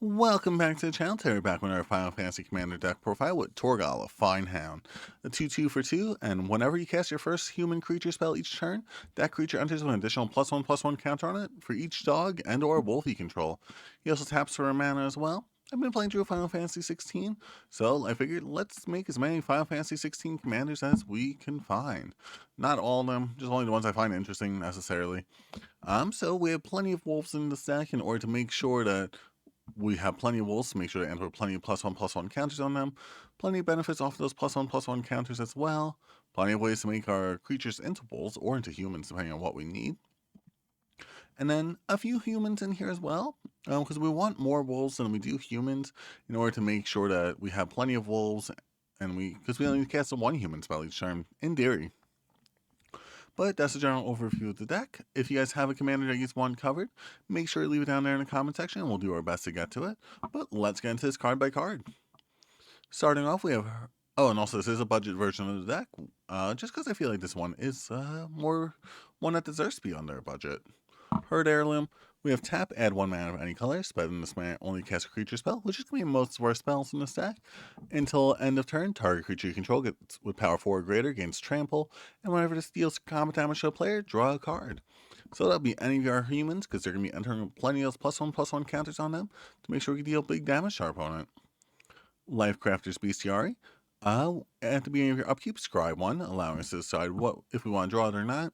Welcome back to the channel. Today we're back with our Final Fantasy Commander deck profile with Torgal, a fine Hound. A 2/2 for 2, and whenever you cast your first human creature spell each turn, that creature enters with an additional +1/+1 counter on it for each dog and or wolf you control. He also taps for a mana as well. I've been playing through Final Fantasy 16, so I figured let's make as many Final Fantasy 16 commanders as we can find. Not all of them, just only the ones I find interesting necessarily. So we have plenty of wolves in the deck in order to make sure that we have plenty of wolves to make sure to enter plenty of +1/+1 counters on them. Plenty of benefits off those +1/+1 counters as well. Plenty of ways to make our creatures into wolves or into humans, depending on what we need. And then a few humans in here as well, because we want more wolves than we do humans in order to make sure that we have plenty of wolves, and because we only cast one human spell each turn, in theory. But that's a general overview of the deck. If you guys have a commander that you want covered, make sure to leave it down there in the comment section and we'll do our best to get to it. But let's get into this card by card. Starting off, we have... Oh, and also this is a budget version of the deck, just because I feel like this one is more one that deserves to be on their budget. Herd Heirloom, we have tap, add 1 mana of any color, spend this mana only cast a creature spell, which is going to be most of our spells in this deck. Until end of turn, target creature you control gets with power 4 or greater gains trample, and whenever this deals combat damage to a player, draw a card. So that'll be any of our humans, because they're going to be entering plenty of those +1/+1 counters on them to make sure we can deal big damage to our opponent. Lifecrafter's Bestiary. At the beginning of your upkeep, scry 1, allowing us to decide if we want to draw it or not.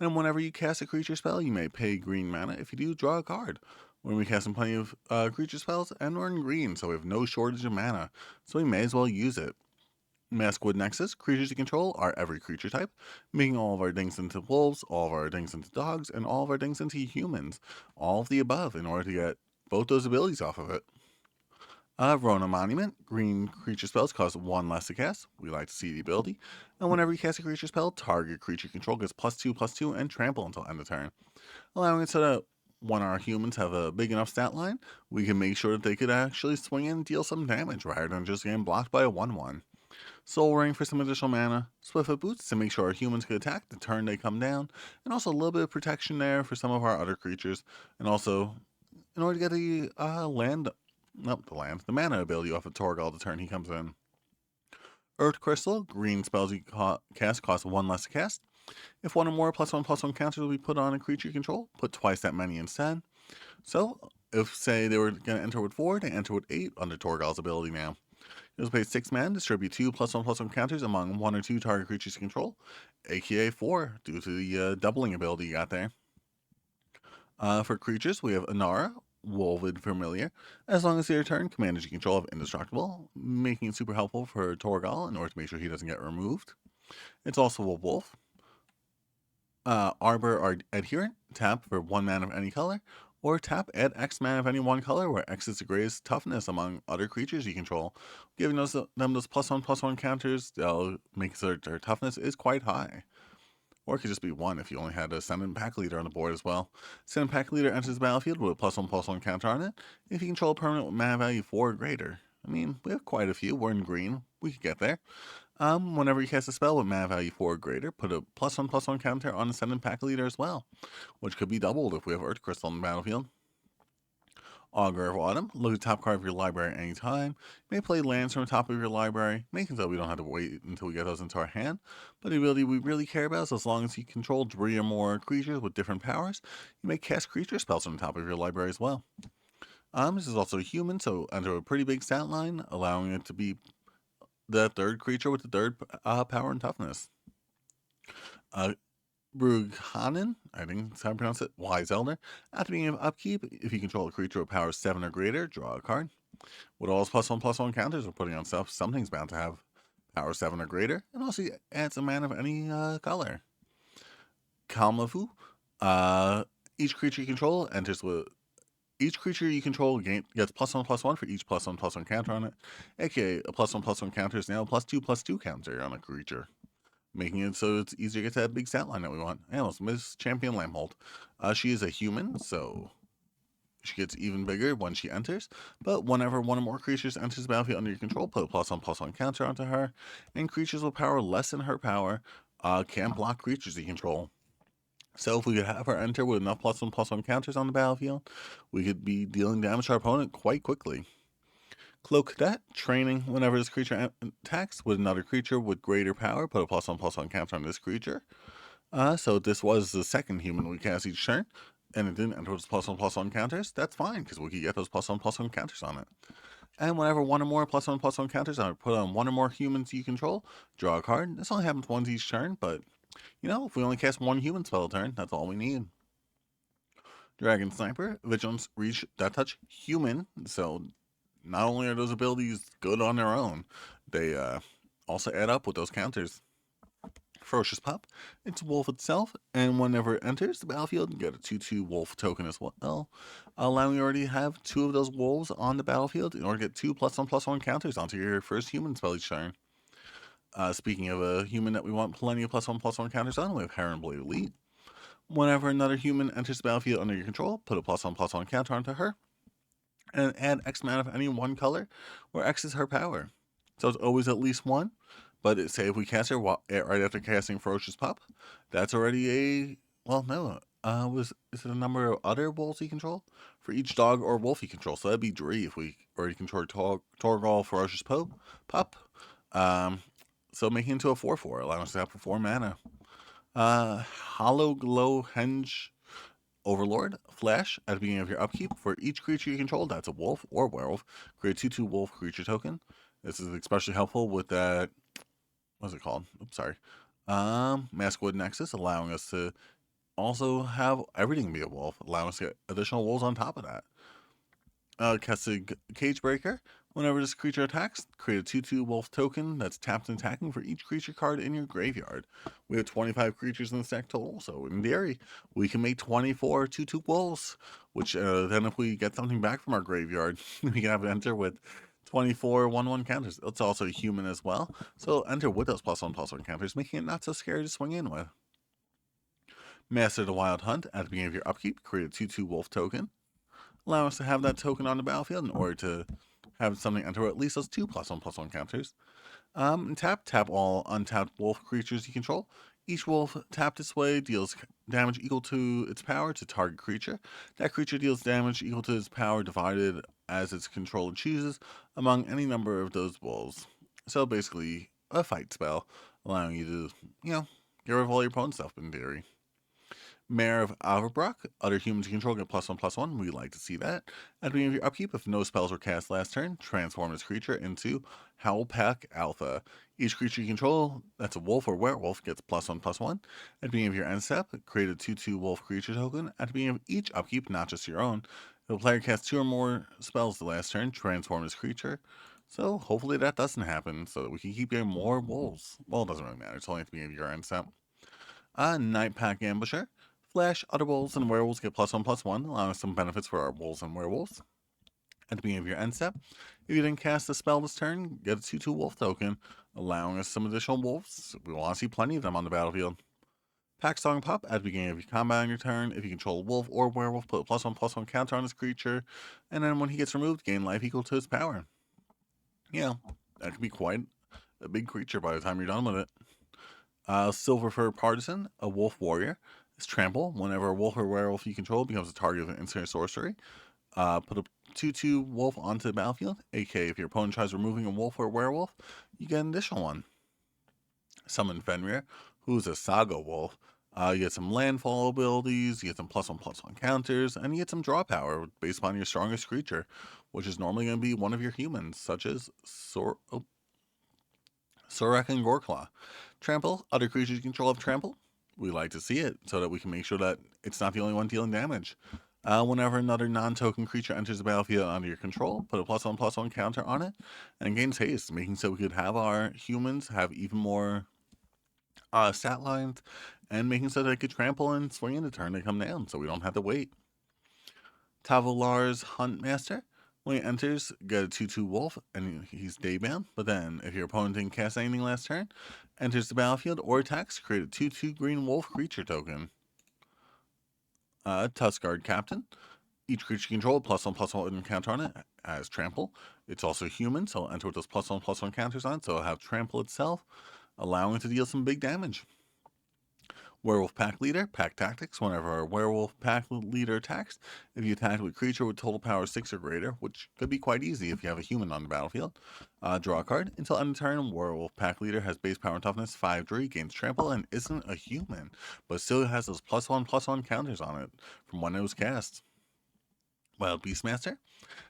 And whenever you cast a creature spell, you may pay green mana. If you do, draw a card. When we cast plenty of creature spells, and we're in green, so we have no shortage of mana, so we may as well use it. Maskwood Nexus, creatures you control are every creature type, making all of our things into wolves, all of our things into dogs, and all of our things into humans. All of the above in order to get both those abilities off of it. Rona Monument, green creature spells cost 1 less to cast. We like to see the ability. And whenever you cast a creature spell, target creature control gets +2/+2 and trample until end of turn. Allowing it so that when our humans have a big enough stat line, we can make sure that they could actually swing in and deal some damage rather than just getting blocked by a 1/1. Soul Ring for some additional mana, Swiftfoot Boots to make sure our humans could attack the turn they come down, and also a little bit of protection there for some of our other creatures, and also in order to get the mana ability off of Torgal the turn he comes in. Earth Crystal, green spells you cast cost 1 less to cast. If one or more +1/+1 counters will be put on a creature you control, put twice that many instead. So, if say they were going to enter with 4, they enter with 8 under Torgal's ability now. You'll pay 6 mana, distribute 2 +1/+1 counters among 1 or 2 target creatures you control, aka 4, due to the doubling ability you got there. For creatures, we have Inara, Wolvid Familiar. As long as they return, commanders you control have Indestructible, making it super helpful for Torgal in order to make sure he doesn't get removed. It's also a wolf. Arbor Adherent, tap for 1 mana of any color, or tap add X mana of any one color, where X is the greatest toughness among other creatures you control, giving them those +1/+1 counters. They'll make so their toughness is quite high. Or it could just be 1 if you only had a Ascendant Pack Leader on the board as well. Ascendant Pack Leader enters the battlefield with a +1/+1 counter on it if you control a permanent with mana value 4 or greater. I mean, we have quite a few. We're in green. We could get there. Whenever you cast a spell with mana value 4 or greater, put a +1/+1 counter on Ascendant Pack Leader as well, which could be doubled if we have Earth Crystal on the battlefield. Augur of Autumn, look at the top card of your library at any time. You may play lands from the top of your library, making so we don't have to wait until we get those into our hand. But the ability we really care about is as long as you control 3 or more creatures with different powers, you may cast creature spells from the top of your library as well. This is also a human, so enter a pretty big stat line, allowing it to be the 3rd creature with the 3rd power and toughness. Brughanen, I think that's how I pronounce it, Wise Elder. At the beginning of upkeep, if you control a creature with power 7 or greater, draw a card. With all those +1/+1 counters we're putting on stuff, something's bound to have power 7 or greater, and also adds a mana of any color. Kalmafu, each creature you control enters with... Each creature you control gets +1/+1 for each +1/+1 counter on it, aka a +1/+1 counter is now a +2/+2 counter on a creature, making it so it's easier to get that big stat line that we want. And also Miss Champion Lambhold. She is a human, so she gets even bigger when she enters, but whenever one or more creatures enters the battlefield under your control, put a +1/+1 counter onto her, and creatures with power less than her power can't block creatures you control. So if we could have our enter with enough +1/+1 counters on the battlefield, we could be dealing damage to our opponent quite quickly. Cloak Cadet, training whenever this creature attacks with another creature with greater power, put a +1/+1 counter on this creature. So this was the second human we cast each turn, and it didn't enter with +1/+1 counters. That's fine, because we could get those +1/+1 counters on it. And whenever one or more +1/+1 counters are put on one or more humans you control, draw a card. This only happens once each turn, but if we only cast one human spell a turn, that's all we need. Dragon Sniper, Vigilance, Reach, Death Touch, Human. So not only are those abilities good on their own, they also add up with those counters. Ferocious Pup, it's Wolf itself, and whenever it enters the battlefield, you get a 2/2 Wolf token as well, allowing you already have 2 of those wolves on the battlefield in order to get 2 +1/+1 counters onto your first human spell each turn. Speaking of a human that we want plenty of +1/+1 counters on, we have Heron Blade Elite. Whenever another human enters the battlefield under your control, put a +1/+1 counter onto her, and add X amount of any one color, where X is her power. So it's always at least one, but say if we cast her right after casting Ferocious Pup, that's already a, well, no, is it a number of other wolves you control? For each dog or wolf you control, so that'd be 3 if we already control Torgal, Ferocious Pup. So making it into a 4/4, allowing us to have 4 mana. Hollow Glow Henge Overlord, Flash, at the beginning of your upkeep, for each creature you control that's a wolf or werewolf, create a 2/2 wolf creature token. This is especially helpful with that, what's it called? Oops, sorry. Maskwood Nexus, allowing us to also have everything be a wolf, allowing us to get additional wolves on top of that. Kessig Cagebreaker. Whenever this creature attacks, create a 2/2 wolf token that's tapped and attacking for each creature card in your graveyard. We have 25 creatures in the stack total, so in theory, we can make 24 2/2 wolves, which then if we get something back from our graveyard, we can have it enter with 24 1/1 counters. It's also human as well, so enter with those +1/+1 counters, making it not so scary to swing in with. Master the Wild Hunt. At the beginning of your upkeep, create a 2/2 wolf token. Allow us to have that token on the battlefield in order to have something enter at least those 2 +1/+1 counters. Tap all untapped wolf creatures you control. Each wolf tapped this way deals damage equal to its power to target creature. That creature deals damage equal to its power divided as its controller chooses among any number of those wolves. So basically, a fight spell, allowing you to, get rid of all your opponent's stuff in theory. Mayor of Averbrock, other humans you control get +1/+1. We like to see that. At the beginning of your upkeep, if no spells were cast last turn, transform this creature into Howlpack Alpha. Each creature you control that's a wolf or werewolf gets +1/+1. At the beginning of your end step, create a 2/2 wolf creature token. At the beginning of each upkeep, not just your own, if the player casts 2 or more spells the last turn, transform this creature. So hopefully that doesn't happen, so that we can keep getting more wolves. Well, it doesn't really matter. It's only at the beginning of your end step. Nightpack Ambusher. Flash, other wolves and werewolves get +1/+1, allowing us some benefits for our wolves and werewolves. At the beginning of your end step, if you didn't cast a spell this turn, get a 2/2 wolf token, allowing us some additional wolves. We want to see plenty of them on the battlefield. Pack Song Pup, at the beginning of your combat on your turn, if you control a wolf or werewolf, put a +1/+1 counter on this creature, and then when he gets removed, gain life equal to his power. Yeah, that could be quite a big creature by the time you're done with it. Silver Fur Partisan, a wolf warrior. It's trample. Whenever a wolf or werewolf you control becomes a target of an instant or sorcery, put a 2/2 wolf onto the battlefield. AK, if your opponent tries removing a wolf or werewolf, you get an additional one. Summon Fenrir, who's a saga wolf. You get some landfall abilities, you get some +1/+1 counters, and you get some draw power based upon your strongest creature, which is normally going to be one of your humans, such as Sorek and Goreclaw. Trample, other creatures you control have trample. We like to see it so that we can make sure that it's not the only one dealing damage. Whenever another non-token creature enters the battlefield under your control, put a +1/+1 counter on it, and it gains haste, making so we could have our humans have even more stat lines, and making so they could trample and swing in the turn they come down, so we don't have to wait. Tavalar's Huntmaster. When he enters, get a 2/2 wolf, and he's daybound. But then, if your opponent didn't cast anything last turn, enters the battlefield or attacks, create a 2/2 green wolf creature token. Tuskguard Captain. Each creature you control, +1/+1 counter on it, has trample. It's also human, so it'll enter with those +1/+1 counters on it, so it'll have trample itself, allowing it to deal some big damage. Werewolf Pack Leader, Pack Tactics. Whenever a Werewolf Pack Leader attacks, if you attack with a creature with total power 6 or greater, which could be quite easy if you have a human on the battlefield, draw a card. Until end of turn, Werewolf Pack Leader has base power and toughness 5-3, gains trample, and isn't a human, but still has those +1/+1 counters on it from when it was cast. Wild Beastmaster.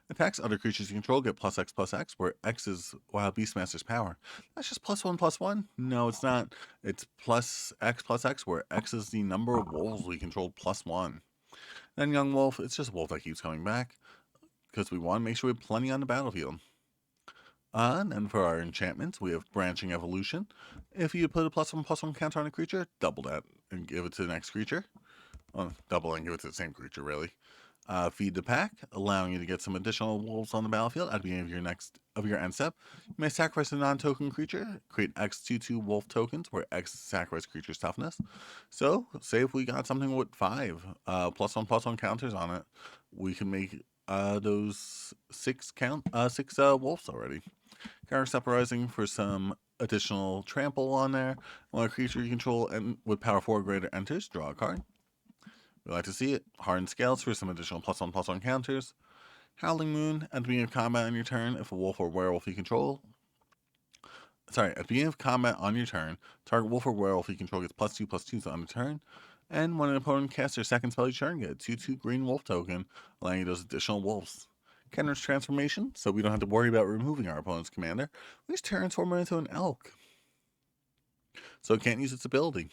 Attacks other creatures you control get +X/+X, where X is Wild Beastmaster's power. That's just +1/+1? No, it's not. It's +X/+X, where X is the number of wolves we control +1. Then Young Wolf, it's just a wolf that keeps coming back, because we want to make sure we have plenty on the battlefield. And then for our enchantments, we have Branching Evolution. If you put a +1/+1 counter on a creature, double that and give it to the next creature. Well, double and give it to the same creature, really. Feed the Pack, allowing you to get some additional wolves on the battlefield at the beginning of your end step. You may sacrifice a non-token creature, create X/2/2 wolf tokens, where X sacrifice creature's toughness. So, say if we got something with 5 +1/+1 counters on it, we can make those 6 wolves already. Counter Separating for some additional trample on there. When a creature you control and with power 4 or greater enters, draw a card. We like to see it. Hardened Scales for some additional +1/+1 counters. Howling Moon, at the beginning of combat on your turn, if a wolf or werewolf you control. At the beginning of combat on your turn, target wolf or werewolf you control gets +2/+2 on the turn. And when an opponent casts their second spell each turn, get a 2/2 green wolf token, allowing you those additional wolves. Kenner's Transformation, so we don't have to worry about removing our opponent's commander. We just transform it into an elk, so it can't use its ability.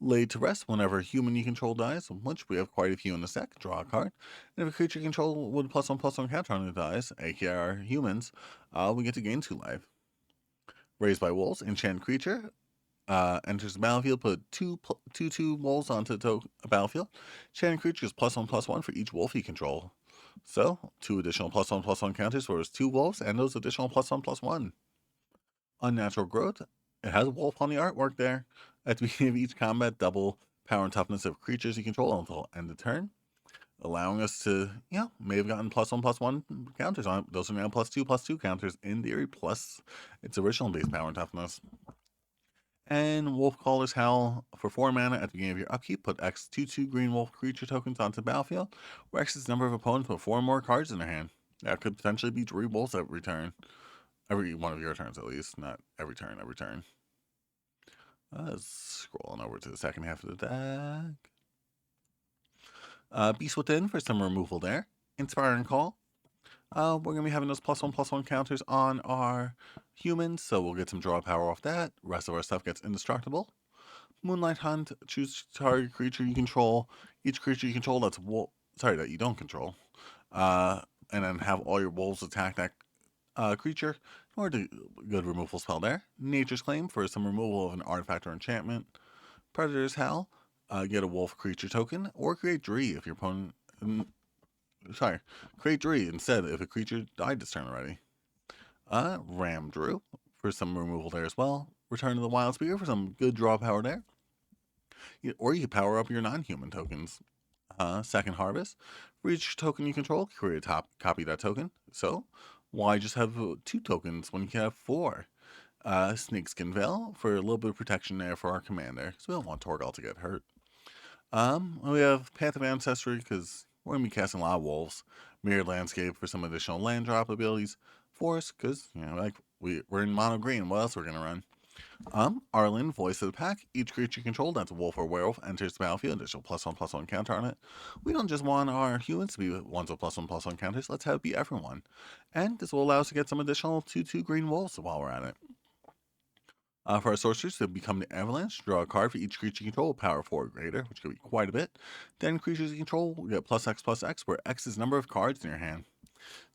Laid to Rest, whenever a human you control dies, which we have quite a few in the deck, draw a card. And if a creature you control with a +1/+1 counter on it dies, aka our humans, we get to gain 2 life. Raised by Wolves, enchant creature, enters the battlefield, put 2/2 wolves onto the battlefield. Enchanted creature is +1/+1 for each wolf you control. So, 2 additional +1/+1 counters for those 2 wolves, and those additional +1/+1. Unnatural Growth. It has a wolf on the artwork there. At the beginning of each combat, double power and toughness of creatures you control until end of turn, allowing us to, may have gotten +1/+1 counters on it. Those are now +2/+2 counters in theory, plus its original base power and toughness. And Wolfcaller's Howl for 4 mana at the beginning of your upkeep. Put X/2/2 green wolf creature tokens onto the battlefield, where X is the number of opponents with 4 more cards in their hand. That could potentially be 3 wolves every turn. Every one of your turns, at least. Not every turn, every turn. Scrolling over to the second half of the deck. Beast Within for some removal there. Inspiring Call. We're going to be having those +1/+1 counters on our humans, so we'll get some draw power off that. Rest of our stuff gets indestructible. Moonlight Hunt. Choose target creature you control. Each creature you control that you don't control. And then have all your wolves attack that creature, or the good removal spell there. Nature's Claim for some removal of an artifact or enchantment. Predator's Howl, get a wolf creature token, or create Dree if your opponent. Create Dree instead if a creature died this turn already. Ram Drew for some removal there as well. Return to the Wild Spear for some good draw power there. Or you can power up your non-human tokens. Second Harvest. For each token you control, create a copy of that token. So, why just have 2 tokens when you can have 4? Snakeskin Veil for a little bit of protection there for our commander, because we don't want Torgal to get hurt. We have Path of Ancestry, because we're going to be casting a lot of wolves. Mirrored Landscape for some additional land drop abilities. Forest, because, we're in mono green. What else we're going to run? Arlen, Voice of the Pack. Each creature controlled that's a wolf or werewolf enters the battlefield. Additional +1/+1 counter on it. We don't just want our humans to be ones with +1/+1 counters. Let's have it be everyone. And this will allow us to get some additional 2/2 green wolves while we're at it. For our sorcerers to become the Avalanche, draw a card for each creature you control with power 4 or greater, which could be quite a bit. Then creatures you control will get +X/+X, where X is the number of cards in your hand.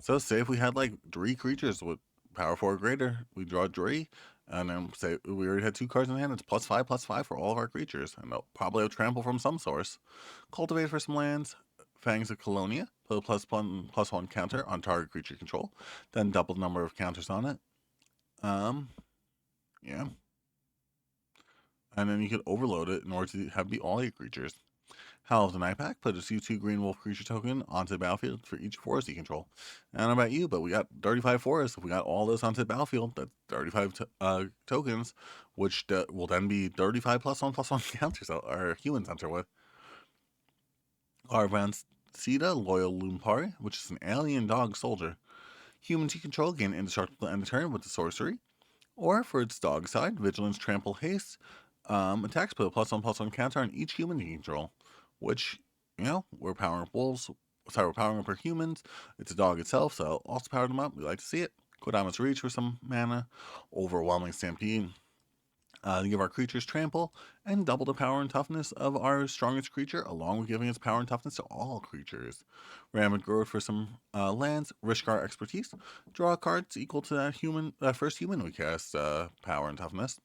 So say if we had 3 creatures with power 4 or greater, we draw 3, and then say we already had 2 cards in hand, it's +5/+5 for all of our creatures, and they'll probably have trample from some source. Cultivate for some lands. Fangs of Colonia, put a +1/+1 counter on target creature control, then double the number of counters on it. Yeah. And then you could overload it in order to have be all your creatures. Howl of the Night Pack, put a 2/2 green wolf creature token onto the battlefield for each forest you control. I don't know about you, but we got 35 forests. If we got all those onto the battlefield, that's 35 tokens, which will then be 35 +1/+1 counters our humans enter with. Our Vancita, Loyal Lumpari, which is an alien dog soldier. Humans you control gain indestructible end of turn with the sorcery. Or for its dog side, Vigilance, Trample, Haste, attacks put a +1/+1 counter on each human you control. Which, we're powering up wolves. Sorry, we're powering up our humans. It's a dog itself, so also power them up. We like to see it. Kodama's Reach for some mana. Overwhelming Stampede. Give our creatures trample and double the power and toughness of our strongest creature, along with giving its power and toughness to all creatures. Ram Growth for some lands, Rishkar expertise, draw cards equal to that first human we cast power and toughness,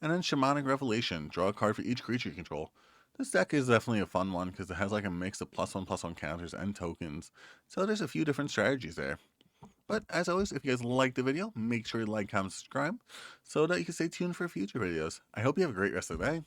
and then Shamanic Revelation, draw a card for each creature you control. This deck is definitely a fun one because it has like a mix of +1/+1 counters and tokens, so there's a few different strategies there. But as always, if you guys liked the video, make sure you like, comment, subscribe so that you can stay tuned for future videos. I hope you have a great rest of the day.